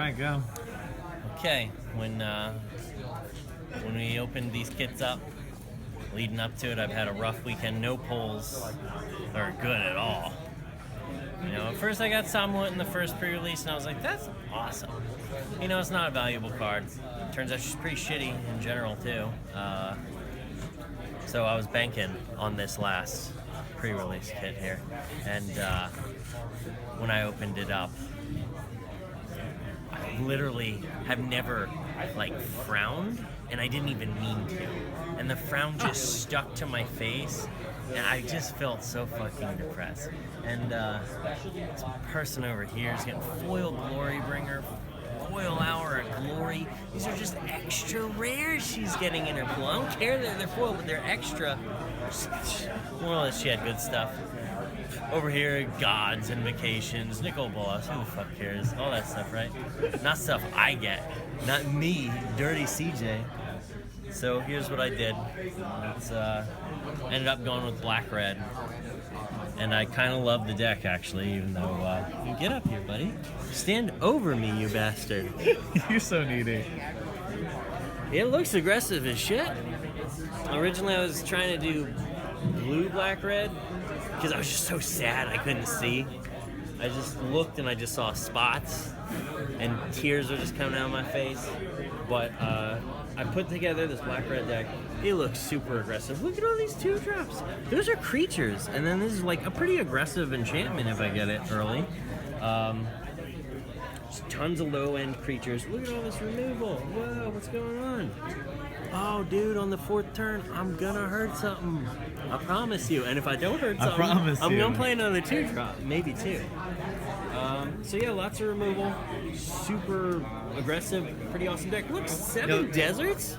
right, go. Okay, when we opened these kits up, leading up to it, I've had a rough weekend. No pulls are good at all. You know, at first I got somewhat in the first pre-release, and I was like, that's awesome. You know, it's not a valuable card. Turns out she's pretty shitty in general, too. So I was banking on this last pre-release kit here. And when I opened it up, I literally have never, like, frowned, and I didn't even mean to. And the frown just stuck to my face, and I just felt so fucking depressed. And this person over here is getting foil Glory Bringer, foil Hour of Glory. These are just extra rares she's getting in her pool. I don't care that they're foil, but they're extra. Well, she had good stuff. Over here, Gods, Invocations, Nicol Bolas, who the fuck cares? All that stuff, right? Not stuff I get. Not me, Dirty CJ. So here's what I did. It's ended up going with black-red. And I kind of love the deck, actually, even though... you get up here, buddy. Stand over me, you bastard. You're so needy. It looks aggressive as shit. Originally, I was trying to do blue, black-red, because I was just so sad I couldn't see. I just looked and I just saw spots, and tears were just coming out of my face. But I put together this black-red deck. It looks super aggressive. Look at all these 2-drops. Those are creatures, and then this is like a pretty aggressive enchantment if I get it early. Just tons of low-end creatures. Look at all this removal. Whoa, what's going on? Oh, dude, on the 4th turn, I'm gonna hurt something. I promise you. And if I don't hurt something, I'm gonna play another 2-drop, maybe 2. So yeah, lots of removal. Super aggressive, pretty awesome deck. Look, 7 deserts?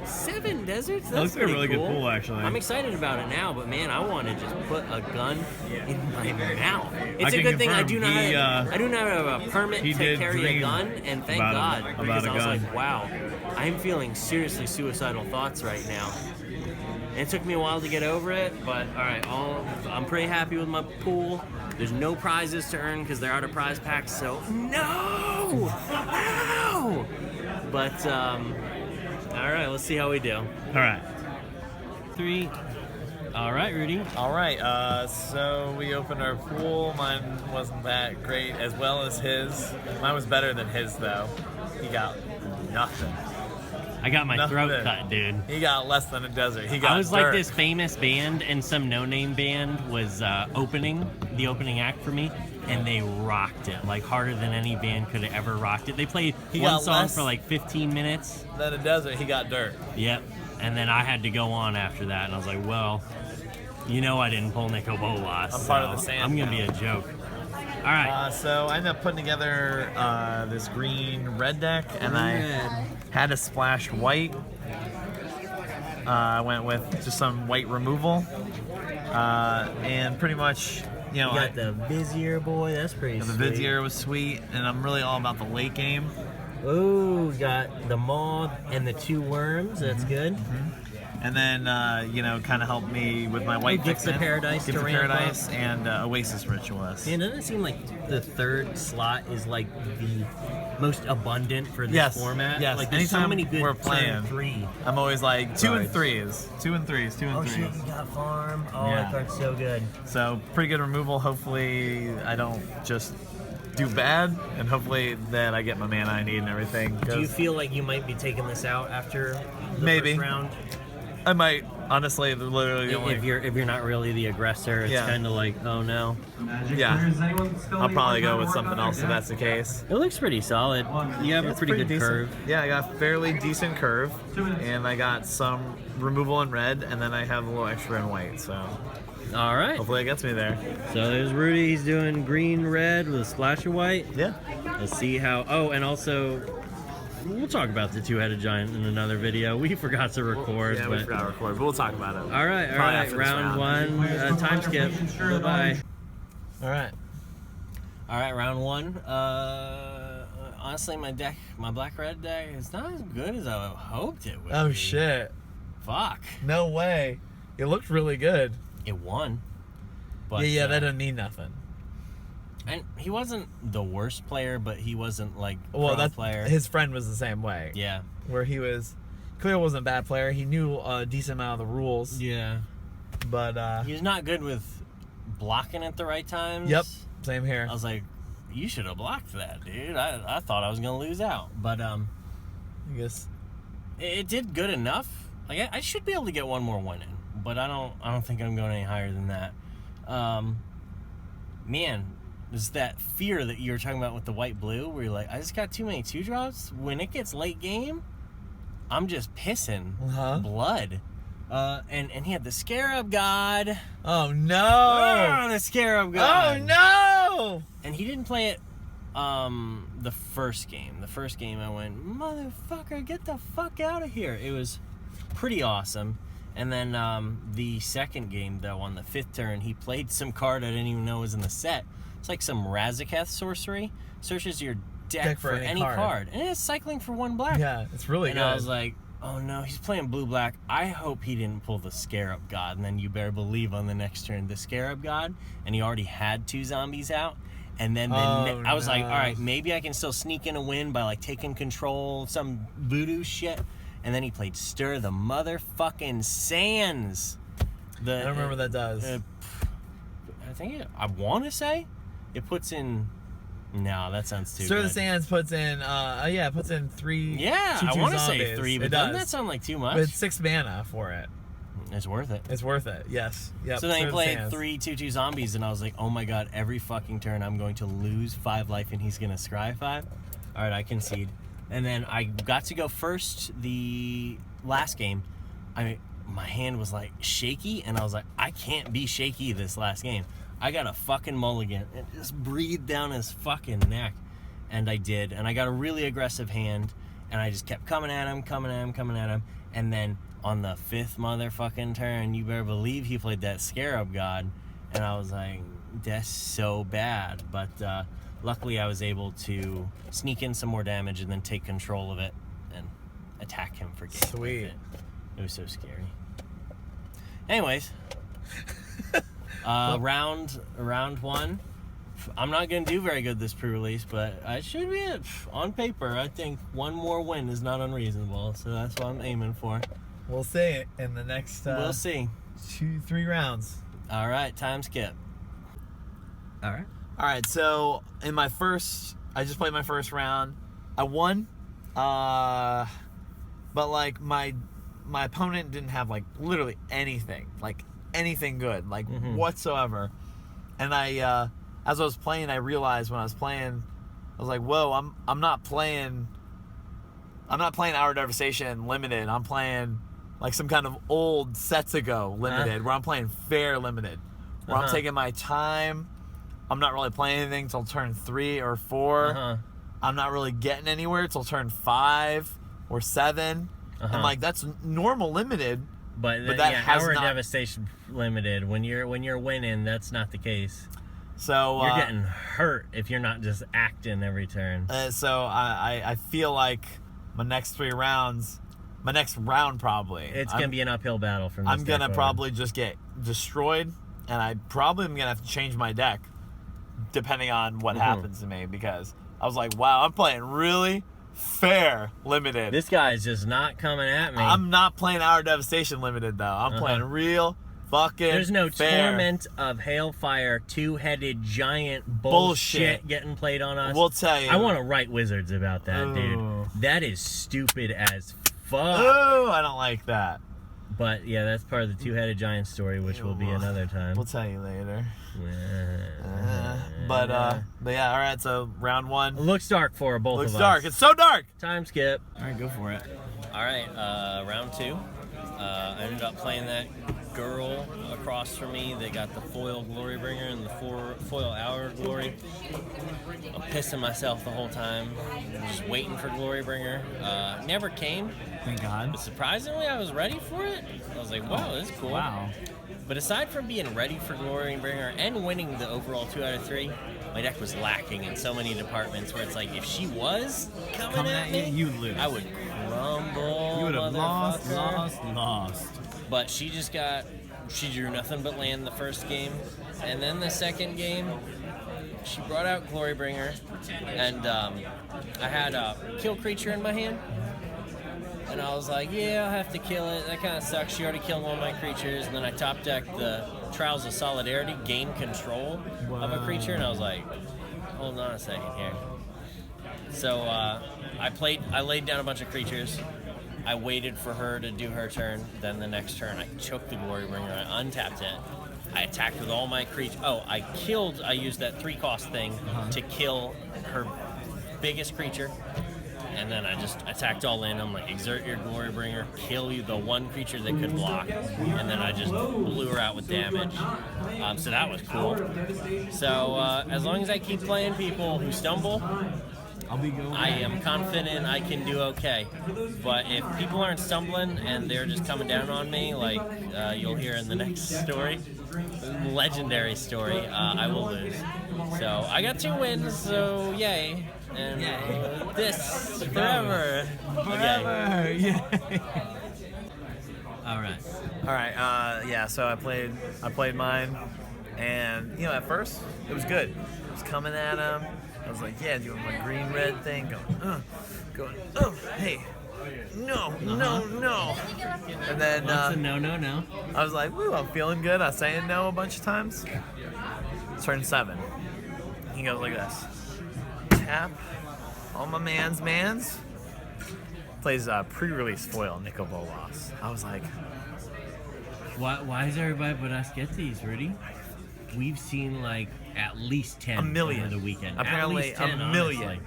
7 deserts? That's looks like a really cool. good pool, actually. I'm excited about it now, but man, I want to just put a gun in my mouth. It's I a good thing I confirm, do not have a permit to carry a gun, and thank God, because I was like, wow, I'm feeling seriously suicidal thoughts right now. And it took me a while to get over it, but all right, I'm pretty happy with my pool. There's no prizes to earn because they're out of prize packs, so no! But, all right, let's see how we do. All right. 3. All right, Rudy. All right, so we opened our pool. Mine wasn't that great, as well as his. Mine was better than his, though. He got nothing. I got my throat cut, dude. He got less than a desert. He got I was dirt. like this famous band, and some no-name band was opening act for me, and they rocked it, like harder than any band could have ever rocked it. They played one song for like 15 minutes. Then a desert, he got dirt. Yep. And then I had to go on after that, and I was like, well, you know I didn't pull Nicol Bolas. I'm part of the sand. I'm going to be a joke. All right. So I ended up putting together this green-red deck, and I had a splash white. I went with just some white removal, and pretty much, you know, You got the Vizier, boy. That's pretty sweet. the Vizier was sweet, and I'm really all about the late game. Ooh, got the Moth and the 2 worms. That's good. And then, you know, kind of helped me with my white Gifts of Paradise to ramp up. and Oasis Ritualist. Man, doesn't it seem like the 3rd slot is like the most abundant for this format? Yes. Like there's so Anytime many good we're playing, turn 3. I'm always like 2 and cards. 3s. 2 and 3s. 2 and 3s. Oh shit, you got farm. Oh, Yeah. that card's so good. So pretty good removal. Hopefully I don't just do bad, and hopefully that I get my mana I need and everything. Do you feel like you might be taking this out after the Maybe. first round? I might. Honestly, literally the only... If you're not really the aggressor, it's kind of like, oh no. Yeah. I'll probably go with something else if that's the case. It looks pretty solid. You have a pretty good decent curve. Yeah, I got a fairly decent curve, and I got some removal in red, and then I have a little extra in white, so All right. hopefully it gets me there. So there's Rudy. He's doing green, red with a splash of white. Yeah. Let's see how... Oh, and also... We'll talk about the 2-headed giant in another video. We forgot to record. Yeah, we forgot to record, but we'll talk about it. All right. Round 1. Time skip. Bye-bye. All right. All right, round 1. Honestly, my black-red deck is not as good as I hoped it would Oh, be. shit. Fuck. No way. It looked really good. It won. But, Yeah, that doesn't mean nothing. And he wasn't the worst player, but he wasn't like player. His friend was the same way. Yeah. Where he clearly wasn't a bad player. He knew a decent amount of the rules. Yeah. But he was not good with blocking at the right times. Yep. Same here. I was like, you should have blocked that, dude. I thought I was gonna lose out, but I guess it did good enough. Like I should be able to get one more win in, but I don't think I'm going any higher than that. Man, there's that fear that you were talking about with the white blue, where you're like, I just got too many 2-drops. When it gets late game, I'm just pissing blood. And he had the Scarab God. Oh no! The Scarab God. Oh no! And he didn't play it the first game. The first game I went, motherfucker, get the fuck out of here. It was pretty awesome. And then the second game, though, on the 5th turn, he played some card I didn't even know was in the set. It's like some Razaketh sorcery. Searches your deck for any card. And it's cycling for 1 black. Yeah, it's really good. And I was like, oh no, he's playing blue-black. I hope he didn't pull the Scarab God. And then you better believe on the next turn, the Scarab God. And he already had 2 zombies out. And then I was like, all right, maybe I can still sneak in a win by like taking control, some voodoo shit. And then he played Stir the motherfucking Sands. I don't remember what that does. I want to say it puts in. No, that sounds too. Stir good. the Sands puts in. It puts in 3. Yeah, I want to say 3, but doesn't that sound like too much? But it's 6 mana for it. It's worth it. It's worth it. Yes. Yep. So then he played 3 2/2 zombies, and I was like, oh my god, every fucking turn I'm going to lose 5 life, and he's gonna scry 5. All right, I concede. And then I got to go first the last game. My hand was like shaky, and I was like, I can't be shaky this last game. I got a fucking mulligan and just breathed down his fucking neck. And I did, and I got a really aggressive hand, and I just kept coming at him. And then on the 5th motherfucking turn, you better believe he played that Scarab God. And I was like, that's so bad. But luckily I was able to sneak in some more damage and then take control of it and attack him for game. Sweet. It was so scary. Anyways, round 1. I'm not going to do very good this pre-release, but I should be on paper. I think 1 more win is not unreasonable, so that's what I'm aiming for. We'll see in the next. We'll see. 2-3 rounds. All right, time skip. All right. So in my first, I just played my first round. I won, but like my opponent didn't have like literally anything good, like whatsoever. And I, as I was playing, I realized when I was playing, I was like, whoa, I'm not playing Our Devastation Limited. I'm playing like some kind of old sets ago Limited, where I'm playing fair Limited, where I'm taking my time. I'm not really playing anything till turn 3 or 4. I'm not really getting anywhere till turn 5 or 7. And like that's normal Limited. But that has Our Devastation Limited, when you're winning, that's not the case. So you're getting hurt if you're not just acting every turn. So I feel like my next round probably, it's gonna be an uphill battle from this I'm gonna forward. probably just get destroyed, and I probably am gonna have to change my deck depending on what happens to me, because I was like, wow, I'm playing really fair Limited. This guy is just not coming at me. I'm not playing Our Devastation Limited though. I'm playing real fucking There's no fair. Torment of Hailfire 2-headed giant bullshit getting played on us. We'll tell you. I want to write Wizards about that, dude. That is stupid as fuck. Oh, I don't like that. But yeah, that's part of the 2-headed giant story, which will be another time. We'll tell you later. But yeah, all right. So round 1 looks dark for both of us. Looks dark. It's so dark. Time skip. All right, go for it. All right, round 2. I ended up playing that girl across from me. They got the foil Glorybringer and the foil Hour Glory. I'm pissing myself the whole time, just waiting for Glorybringer. Never came. Thank God. But surprisingly, I was ready for it. I was like, wow, this is cool. Wow. But aside from being ready for Glorybringer and winning the overall 2 out of 3, my deck was lacking in so many departments where it's like, if she was coming at me, you'd lose. I would crumble. You would have lost. But she drew nothing but land the first game. And then the second game, she brought out Glorybringer, and I had a kill creature in my hand. And I was like, yeah, I'll have to kill it. That kind of sucks. She already killed one of my creatures. And then I top decked the Trials of Solidarity, gain control of a creature. And I was like, hold on a second here. So I laid down a bunch of creatures. I waited for her to do her turn. Then the next turn, I took the Glorybringer. I untapped it. I attacked with all my creatures. Oh, I used that 3-cost thing to kill her biggest creature. And then I just attacked all in. I'm like, exert your Glorybringer, kill you the one creature that could block, and then I just blew her out with damage. So that was cool. So as long as I keep playing people who stumble, I am confident I can do okay. But if people aren't stumbling and they're just coming down on me, like you'll hear in the next story, legendary story, I will lose. So I got 2 wins, so yay. And this forever. Forever. Yay. All right. Yeah. So I played mine, and at first it was good. I was coming at him. I was like, yeah, doing my green red thing, going, oh, hey, no. And then what's a no? I was like, woo, I'm feeling good. I was saying no a bunch of times. Turn 7. He goes like this. Tap all my mans. Plays pre-release foil Nicol Bolas. I was like, why does everybody but us get these, Rudy? We've seen like at least 10 a million over the weekend. Apparently at least 10, a million. Honestly.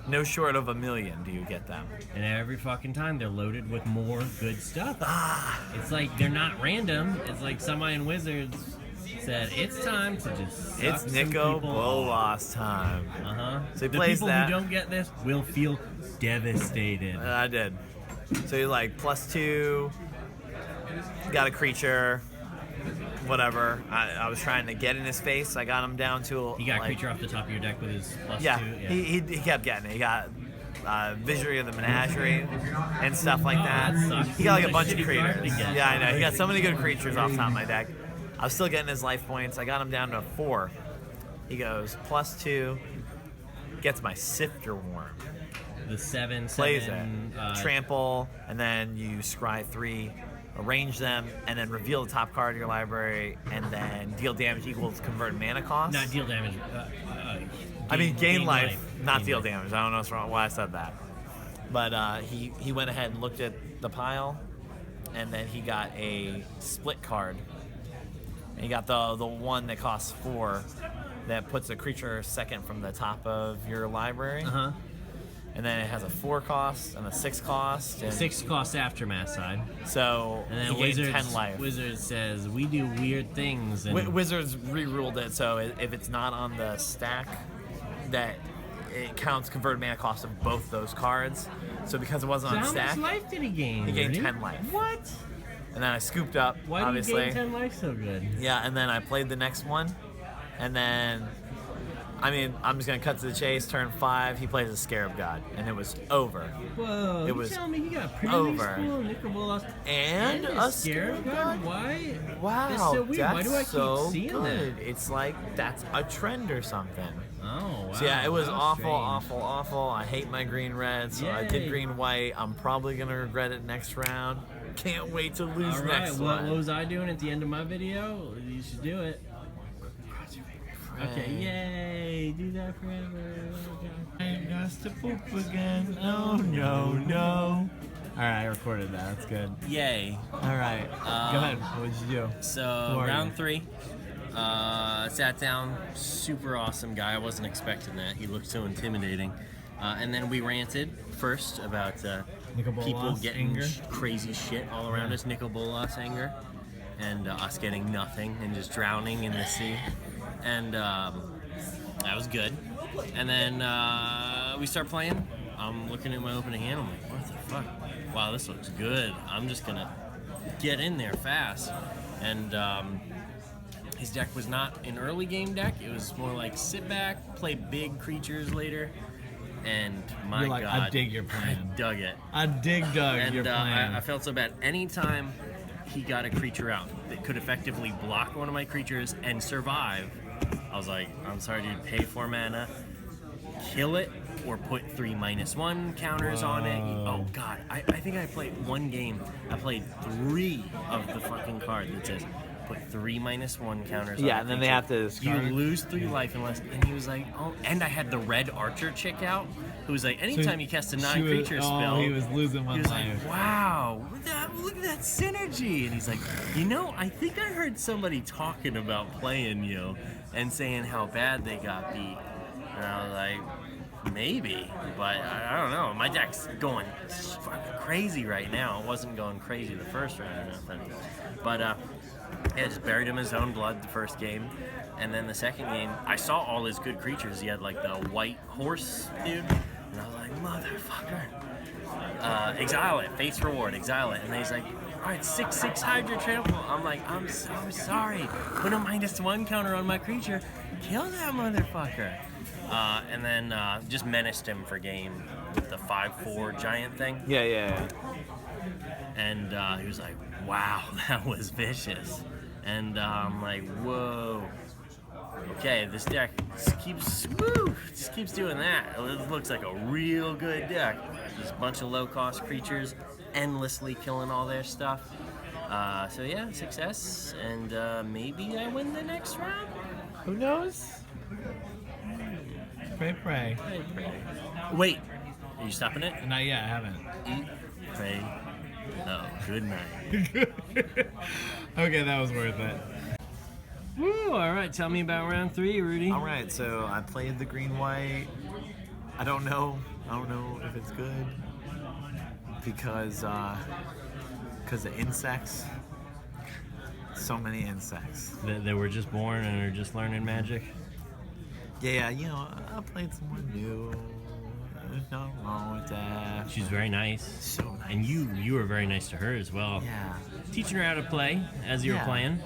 No short of a million do you get them. And every fucking time they're loaded with more good stuff. It's like they're not random. It's like somebody in Wizards said it's time to just suck it's Nicol Bolas time. So he plays people that. Who don't get this will feel devastated. I did. So he's like +2, got a creature, whatever. I was trying to get in his face. I got him down to You got a like, creature off the top of your deck with his +2. Yeah. He kept getting it. He got Visionary of the Menagerie and stuff like that. He got like a bunch of creatures. Yeah, I know. He got so many good creatures off the top of my deck. I was still getting his life points. I got him down to 4. He goes +2, gets my Sifter Worm. The 7, plays it. Trample, and then you scry 3, arrange them, and then reveal the top card of your library, and then deal damage equals convert mana cost. Not deal damage. Gain life, not deal damage. I don't know why I said that. But he went ahead and looked at the pile, and then he got a split card. And he got the one that costs 4, that puts a creature second from the top of your library. And then it has a 4 cost and a 6 cost. And 6 cost Aftermath side. So and then he gained 10 life. Wizards says we do weird things. And Wizards re-ruled it, so if it's not on the stack, that it counts converted mana cost of both those cards. So because it wasn't on the stack, how much life did he gain? He gained 10 life. What? And then I scooped up. Why obviously. did he gain 10 life so good? Yeah, and then I played the next one, and then. I'm just gonna cut to the chase. Turn 5, he plays a Scarab God, and it was over. Whoa! It was telling me he got over. Nicol Bolas And a Scarab God. Why? Wow, that's so weird. Why do I keep seeing good. that? It's like that's a trend or something. Oh wow! So yeah, it was awful, strange. awful. I hate my green red, so I did green white. I'm probably gonna regret it next round. Can't wait to lose next one. What was I doing at the end of my video? You should do it. Okay, yay! Do that forever. I lost to poop again. Oh no. Alright, I recorded that. That's good. Yay. Alright. Go ahead. What did you do? So, round 3. Sat down. Super awesome guy. I wasn't expecting that. He looked so intimidating. And then we ranted first about people getting crazy shit all around us. Nicol Bolas anger. And us getting nothing and just drowning in the sea. And that was good. And then we start playing. I'm looking at my opening hand. I'm like, what the fuck? Wow, this looks good. I'm just going to get in there fast. And his deck was not an early game deck. It was more like sit back, play big creatures later. And my God. I dig your plan. I dug it. I dug your plan. I felt so bad. Anytime he got a creature out that could effectively block one of my creatures and survive, I was like, I'm sorry, dude, pay 4 mana, kill it, or put 3 -1 counters on it. Oh god, I think I played one game. I played 3 of the fucking card that says put 3 -1 counters on it. Yeah, and then they have to You discard. lose 3 life unless. And he was like, oh, and I had the red archer chick out who was like, anytime you cast a non-creature spell. he was losing one He was life. like, wow, look at that synergy. And he's like, I think I heard somebody talking about playing you and saying how bad they got beat. And I was like, maybe, but I don't know. My deck's going fucking crazy right now. It wasn't going crazy the first round or nothing. But, yeah, just buried him in his own blood the first game. And then the second game, I saw all his good creatures. He had like the white horse dude. And I was like, motherfucker. Exile it, face reward, exile it. And then he's like, all right, 6/6 Hydra Trample. I'm like, I'm so sorry. Put a -1 counter on my creature. Kill that motherfucker. And then just menaced him for game with the 5/4 giant thing. Yeah. And he was like, wow, that was vicious. And I'm like, whoa. Okay, this deck just keeps doing that. It looks like a real good deck. Just a bunch of low-cost creatures, endlessly killing all their stuff. So yeah, success, and maybe I win the next round? Who knows? Pray. Wait, are you stopping it? Not yet, I haven't. Eat, pray. Oh, good night. Okay, that was worth it. Woo, all right, tell me about round 3, Rudy. All right, so I played the green-white. I don't know if it's good because of insects. So many insects. They were just born and are just learning magic? Yeah, I played someone new. There's nothing wrong with that. She's very nice. So nice. And you were very nice to her as well. Yeah. Teaching her how to play as you were playing.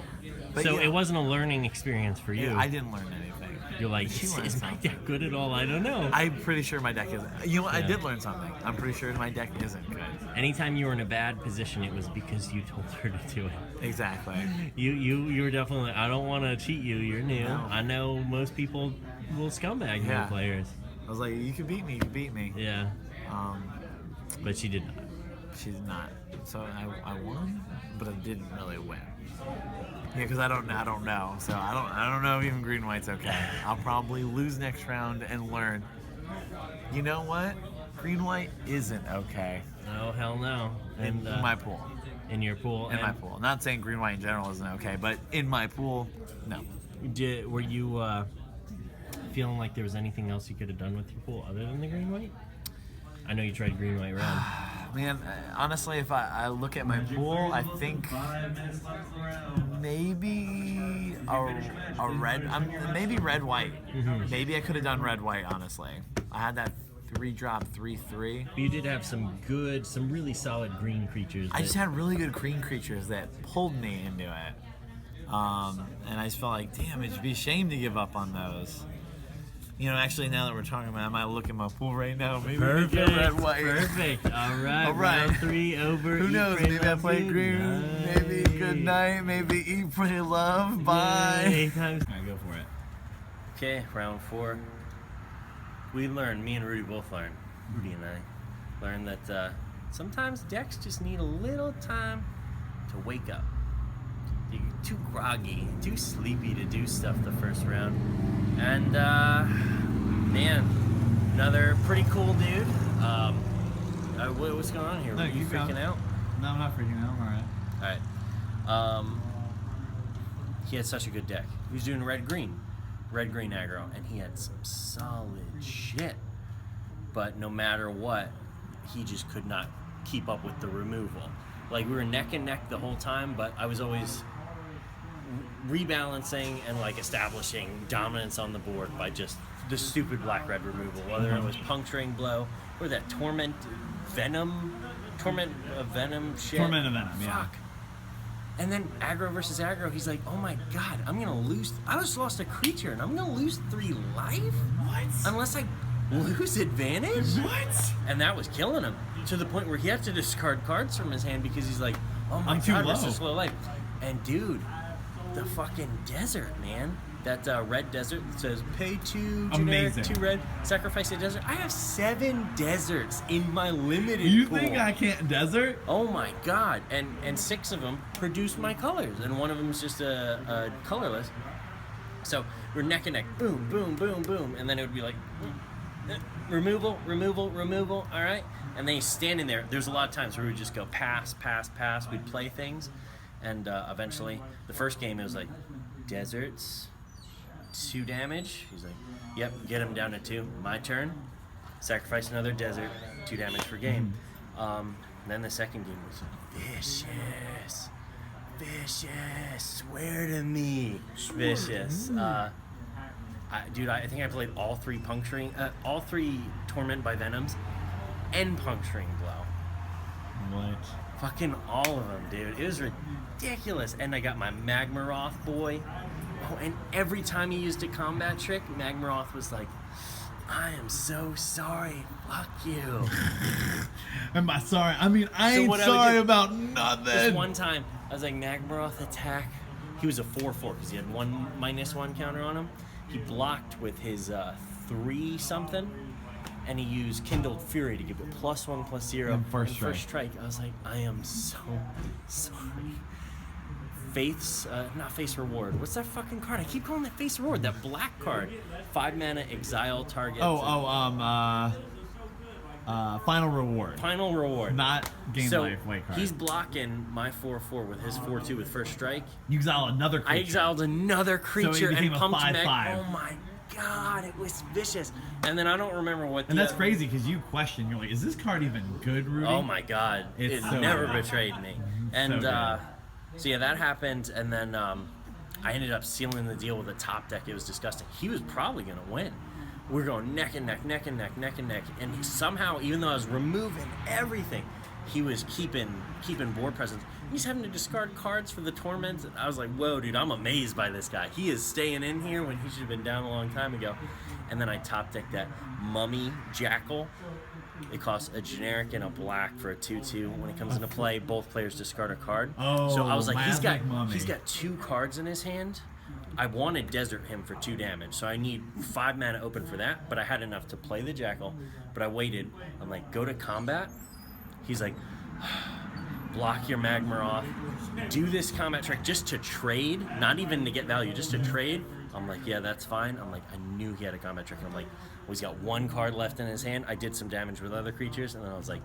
But so it wasn't a learning experience for you. Yeah, I didn't learn anything. You're like, is my deck good at all? I don't know. I'm pretty sure my deck isn't. You know what? I did learn something. I'm pretty sure my deck isn't good. Anytime you were in a bad position, it was because you told her to do it. Exactly. You were definitely like, I don't want to cheat you. You're new. No. I know most people will scumbag new players. I was like, you can beat me. Yeah. But she did not. She did not. So I won, but I didn't really win. Yeah, because I don't know. So I don't know if even green white's okay. I'll probably lose next round and learn. You know what? Green white isn't okay. Oh hell no. In my pool. In your pool. In my pool. Not saying green white in general isn't okay, but in my pool, no. Were you feeling like there was anything else you could have done with your pool other than the green white? I know you tried green white round. Man, honestly, if I look at my pool, I think maybe a red, maybe red white. Mm-hmm. Maybe I could have done red white. Honestly, I had that 3-drop 3/3. You did have some really solid green creatures. I just had really good green creatures that pulled me into it, and I just felt like, damn, it'd be a shame to give up on those. Actually, now that we're talking about it, I might look at my pool right now. Maybe perfect, we get red white. Perfect. All right. Round 3 over. Who knows? Maybe I play green. Maybe good night. Maybe eat, pray, love. Bye. All right, go for it. Okay, round 4. We learned. Me and Rudy both learned. Rudy and I learned that sometimes decks just need a little time to wake up. You're too groggy, too sleepy to do stuff the first round. And, man, another pretty cool dude. What's going on here? No, you freaking out? No, I'm not freaking out. I'm alright. Alright. He had such a good deck. He was doing red-green aggro, and he had some solid shit. But no matter what, he just could not keep up with the removal. Like, we were neck and neck the whole time, but I was always rebalancing and like establishing dominance on the board by just the stupid black-red removal, whether it was puncturing blow or that torment of venom shit. Torment of venom, yeah. Fuck. And then aggro versus aggro, he's like, oh my god, I just lost a creature and I'm gonna lose 3 life? What? Unless I lose advantage? What? And that was killing him to the point where he had to discard cards from his hand because he's like, oh my I'm too god, low. this is low life. And dude, the fucking desert, man. that red desert that says pay 2 generic, Amazing. 2 red, sacrifice a desert. I have 7 deserts in my limited You pool. think I can't desert? Oh my god! And 6 of them produce my colors, and one of them is just a colorless. So we're neck and neck, boom, boom, boom, boom, and then it would be like removal, removal, removal. All right, and then he's standing there. There's a lot of times where we would just go pass, pass, pass. We'd play things, and eventually, the first game it was like deserts, 2 damage. He's like, yep, get him down to 2. My turn. Sacrifice another desert, 2 damage per game. Then the second game was vicious. Vicious. Swear to me. Vicious. Dude, I think I played all 3 puncturing, all 3 torment by venoms, and puncturing blow. What? Fucking all of them, dude. It was ridiculous. And I got my Magmaroth boy. Oh, and every time he used a combat trick, Magmaroth was like, I am so sorry. Fuck you. Am I sorry? I mean, I So ain't what I would sorry do- about nothing. This one time, I was like, Magmaroth attack. He was a 4/4 because he had 1/1 counter on him. He blocked with his 3 something, and he used Kindled Fury to give it +1/+0 And first strike. I was like, I am so sorry. Faith's not Faith's Reward. What's that fucking card? I keep calling it Faith's Reward. That black card. 5 mana, exile target. Final reward. Final Reward. Not gain So life. Wait, card. he's blocking my 4/4 with his 4/2 with first strike. You exile another creature. I exiled another creature became and a pumped 5/5. Meg. Oh my god, it was vicious. And then I don't remember what. And that's crazy because you question. You're like, is this card even good, Rudy? Oh my god, It's it so never good. betrayed me. And good. so yeah, that happened, and then I ended up sealing the deal with a top deck. It was disgusting. He was probably gonna win. We were going neck and neck, neck and neck, neck and neck, and he somehow, even though I was removing everything, he was keeping board presence. He's having to discard cards for the torment. I was like, whoa, dude, I'm amazed by this guy. He is staying in here when he should have been down a long time ago. And then I top decked that Mummy Jackal. It costs a generic and a black for a 2/2. When it comes into play, both players discard a card. Oh, so I was like, he's Mummy. got 2 cards in his hand. I want to desert him for 2 damage, so I need 5 mana open for that, but I had enough to play the Jackal, but I waited. I'm like, go to combat? He's like, block your Magmaroth, do this combat trick just to trade, not even to get value, just to trade. I'm like, yeah, that's fine. I'm like, I knew he had a combat trick. And I'm like, well, he's got 1 card left in his hand. I did some damage with other creatures, and then I was like,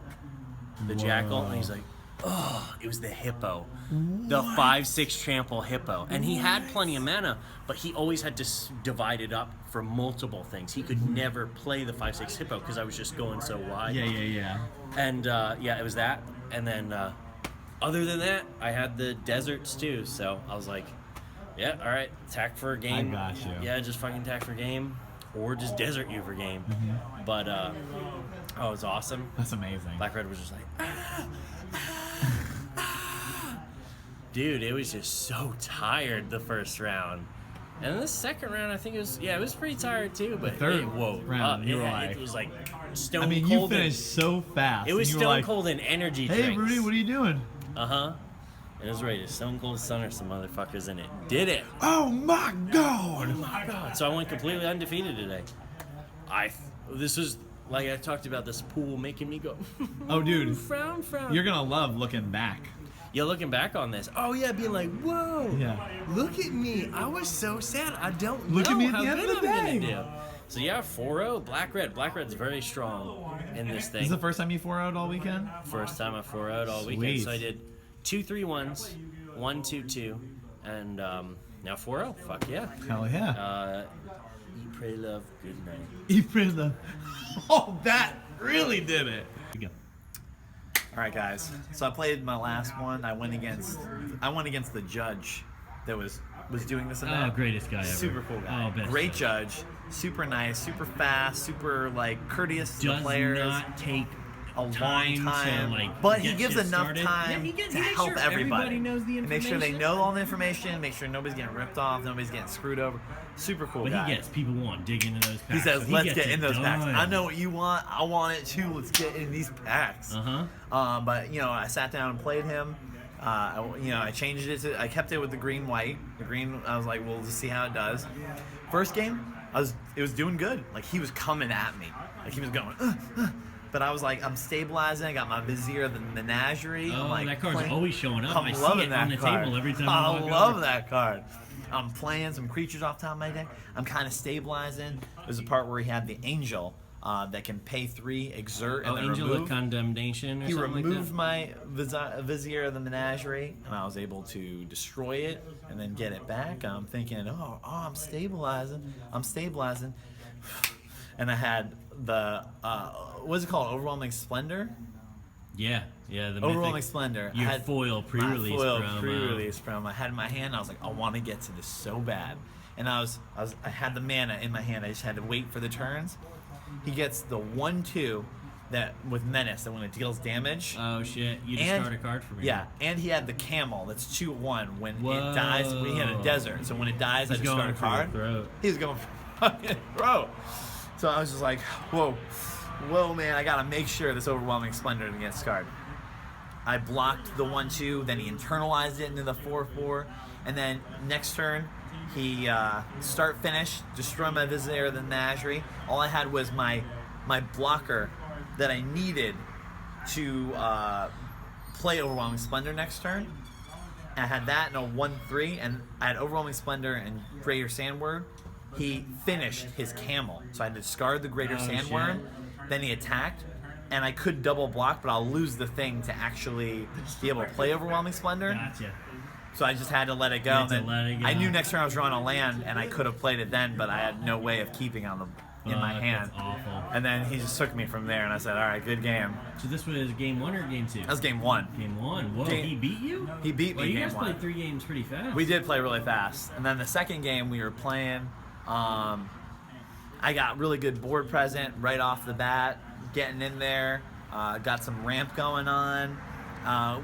the Jackal, and he's like, oh, it was the Hippo. The 5/6 trample Hippo. And he had plenty of mana, but he always had to divide it up for multiple things. He could never play the 5/6 Hippo because I was just going so wide. Yeah. And yeah, it was that. And then other than that, I had the deserts too. So I was like, yeah, all right, attack for a game. I got you. Yeah, just fucking attack for game. Or just desert you for game. But, oh, it was awesome. That's amazing. Black Red was just like, dude, it was just so tired the first round. And then the second round, I think it was pretty tired too. But The third whoa, round, you were like, it was like stone I mean, cold. you finished so fast. It was and you were stone like, cold and energy Hey, drinks. Rudy, what are you doing? And it was ready to stone cold sun or some motherfuckers, and it did it. Oh my god! Oh my god! So I went completely undefeated today. This was like I talked about this pool making me go. Oh, dude, frown. you're gonna love looking back. Yeah, looking back on this. Oh yeah, being like, whoa. Yeah. Look at me. I was so sad. I don't Look know at me at how the end good of the I'm day. gonna do. So yeah, 4-0, Black Red. Black Red's very strong in this This thing. is the first time you 4-0'd all weekend? First time I 4-0'd all weekend. Sweet. So I did 2 3-1s, 1 2-2, and now 4-0. Fuck yeah. Hell yeah. Eat, pray, love, good night. Eat the. Oh, that really did it. All right, guys. So I played my last one. I went against the judge that was doing this event. Oh, greatest guy ever. Super cool guy. Oh, best Great guy. judge. Super nice. Super fast. Super courteous to the Does players. not take a long time time, to, but he get gives shit enough started. time He to makes help sure everybody. Everybody knows the And make sure they information. know all the information. Make sure nobody's getting ripped off. Nobody's getting screwed over. Super cool But guy. he gets people want to dig into those packs. He says, so "Let's gets get it in those packs. done. I know what you want. I want it too. Let's get in these packs." Uh-huh. But I sat down and played him. I changed it I kept it with the green white. The green, I was like, we'll just see how it does. First game, it was doing good. Like he was coming at me, like he was going. But I was like, I'm stabilizing. I got my Vizier, the Menagerie. Oh, I'm like, that card's always showing up. I'm I see loving it that on the card. table every time I I walk love over. that card. I'm playing some creatures off top of my deck. I'm kind of stabilizing. There's a part where he had the Angel that can pay 3, exert, and then Angel remove. of Condemnation or He something removed like my Vizier of the Menagerie, and I was able to destroy it and then get it back. I'm thinking, I'm stabilizing. And I had the, what's it called? Overwhelming Splendor? that. Yeah, the Overwhelming mythic, Splendor. your I had foil pre-release my foil from, pre-release from. I had it in my hand. I was like, I want to get to this so bad. And I had the mana in my hand. I just had to wait for the turns. He gets the 1/2 that with Menace that when it deals damage. Oh shit! You discard a card for me. Yeah, and he had the Camel that's 2/1 when Whoa. it dies. He had a desert, so when it dies, He's I discard going a for your card. throat. He was going for fucking throat. So I was just like, whoa, man! I gotta make sure this Overwhelming Splendor doesn't get discarded. I blocked the 1/2, then he internalized it into the 4/4, and then next turn he start finish, destroy my Vizier of the Menagerie. All I had was my blocker that I needed to play Overwhelming Splendor next turn. I had that in a 1/3, and I had Overwhelming Splendor and Greater Sandworm. He finished his Camel, so I had to discard the Greater Sandworm. Then he attacked, and I could double block, but I'll lose the thing to actually be able to play Overwhelming Splendor. Gotcha. So I just had to let it go. You And had to then let it go. I knew next turn I was drawing a land, and I could have played it then, but I had no way of keeping on in my hand. That's awful. And then he just took me from there, and I said, "All right, good game." So this was game 1 or game 2? That was game 1. Game 1. Whoa, Game- he beat you? He beat me. Well, you game guys 1. played 3 games pretty fast. We did play really fast, and then the second game we were playing. I got really good board present right off the bat, getting in there. Got some ramp going on.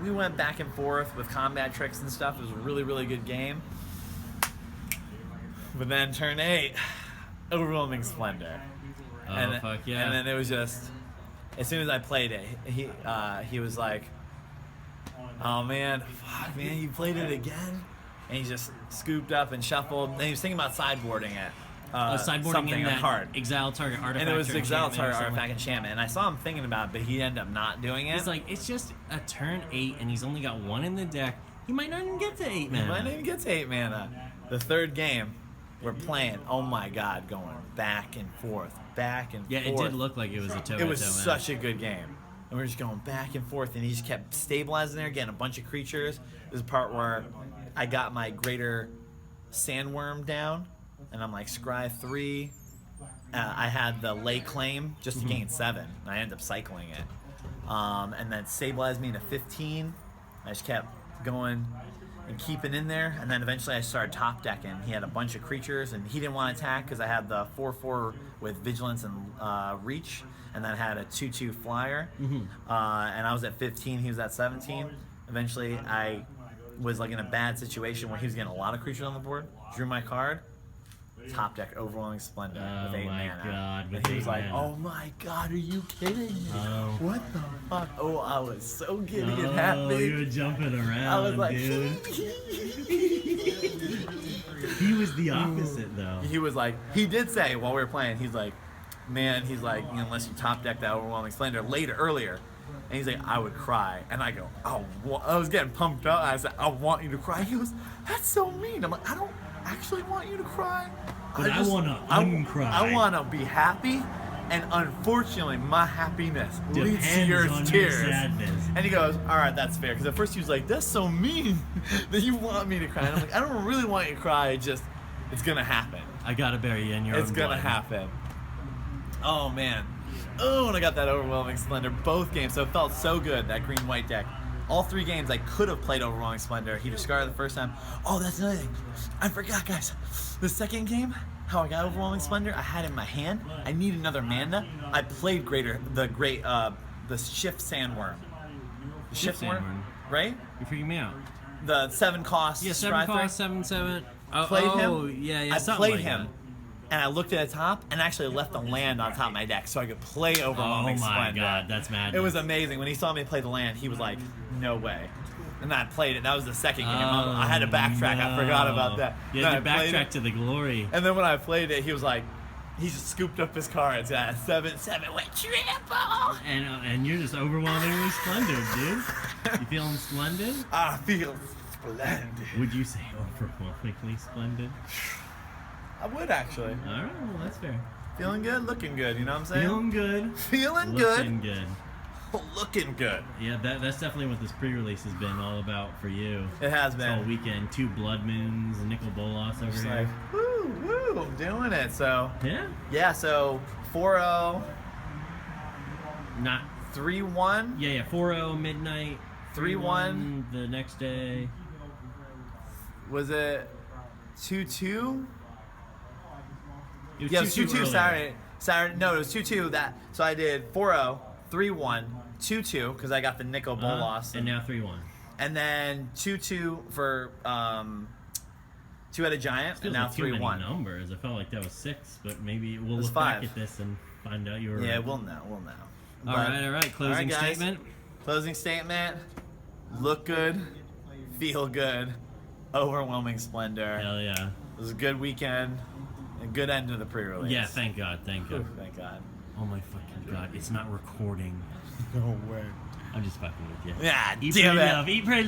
We went back and forth with combat tricks and stuff. It was a really, really good game. But then turn 8, Overwhelming Splendor. Oh, fuck yeah. And then it was just, as soon as I played it, he was like, "Oh man, fuck man, you played it again?" And he just scooped up and shuffled. And he was thinking about sideboarding it. sideboarding something, in a that card. exile target artifact. And it was or exile enchantment or target something. artifact enchantment. And I saw him thinking about it, but he ended up not doing it. He's like, it's just a turn 8, and he's only got 1 in the deck. He might not even get to 8 mana. He might not even get to 8 mana. The third game, we're playing, oh my god, going back and forth. Yeah, it did look like it was a toe. It was such a good game. And we were just going back and forth, and he just kept stabilizing there, getting a bunch of creatures. There's a part where I got my Greater Sandworm down, and I'm like, scry 3. I had the Lay Claim just to gain 7. And I ended up cycling it. And then stabilized me into 15. I just kept going and keeping in there, and then eventually I started top decking. He had a bunch of creatures, and he didn't want to attack because I had the 4/4 with Vigilance and Reach, and then I had a 2/2 flyer. And I was at 15, he was at 17. Eventually I was like in a bad situation where he was getting a lot of creatures on the board. Drew my card, top deck Overwhelming Splendor with 8 mana. Oh my god, And with he 8 was like, mana. "Oh my god, are you kidding me? Oh. What the fuck?" Oh, I was so giddy and Oh, happy. you were jumping around, I was like, dude. He was the opposite, though. He was like, he did say while we were playing, he's like, man, he's like, unless you top deck that Overwhelming Splendor earlier. And he's like, I would cry. And I go, oh, I was getting pumped up. I said, I want you to cry. He goes, that's so mean. I'm like, I don't actually want you to cry. But I want to uncry. I want to be happy. And unfortunately, my happiness leads to your Depends on tears. your sadness. And he goes, all right, that's fair. Because at first he was like, that's so mean that you want me to cry. And I'm like, I don't really want you to cry. It's going to happen. I gotta bury you in your own It's going to blood. happen. Oh, man. Oh, and I got that Overwhelming Splendor both games. So it felt so good, that green-white deck. All 3 games I could have played Overwhelming Splendor. He discarded the first time. Oh, that's another thing. I forgot, guys. The second game, how I got Overwhelming Splendor, I had it in my hand. I need another mana. I played the Shift Sandworm. The Shift Sandworm. Right? You're freaking me out. The 7 cost. Yeah, 7 cost, 7/7. Oh, Played him. oh, yeah, I something played like him. that. And I looked at the top and actually left the land on top of my deck so I could play Overwhelming Oh my Splendor. god, that's madness. It was amazing. When he saw me play the land, he was like, no way. And I played it. That was the second game. I had to backtrack. I forgot about that. You Then had to I played backtrack it. to the glory. And then when I played it, he was like, he just scooped up his cards at 7-7 with triple. And you're just overwhelmingly splendid, dude. You feeling splendid? I feel splendid. Would you say overwhelmingly splendid? I would actually. All right, well, that's fair. Feeling good, looking good. You know what I'm saying? Feeling good. Feeling Looking good. good. Looking good. Yeah, that's definitely what this pre-release has been all about for you. It has This been. whole weekend. 2 blood moons, a nickel bolas over Just here. like, woo, I'm doing it. So, Yeah. yeah, so 4-0, Not. 3-1. Yeah. 4-0 midnight. 3-1. The next day. Was it 2-2? It was Yeah, it was 2-2 earlier. Saturday. No, it was 2-2. So I did 4-0, 3-1, 2-2 because I got the nickel bowl loss, And now 3-1. and then 2-2 for two-headed giant, and Feels now like too many 3-1. numbers. I felt like that was 6, but maybe we'll was look 5. back at this and find out you were Yeah, right. we'll know. All But- right. Closing guys. statement. Closing statement. Look good, feel good, overwhelming splendor. Hell yeah. It was a good weekend, a good end to the pre-release. Yeah, thank God. Thank Ooh, God. thank God. Oh my fucking God. It's not recording. No way. I'm just fucking with you. Yeah, Eat, damn pray, it. love. Eat, pray,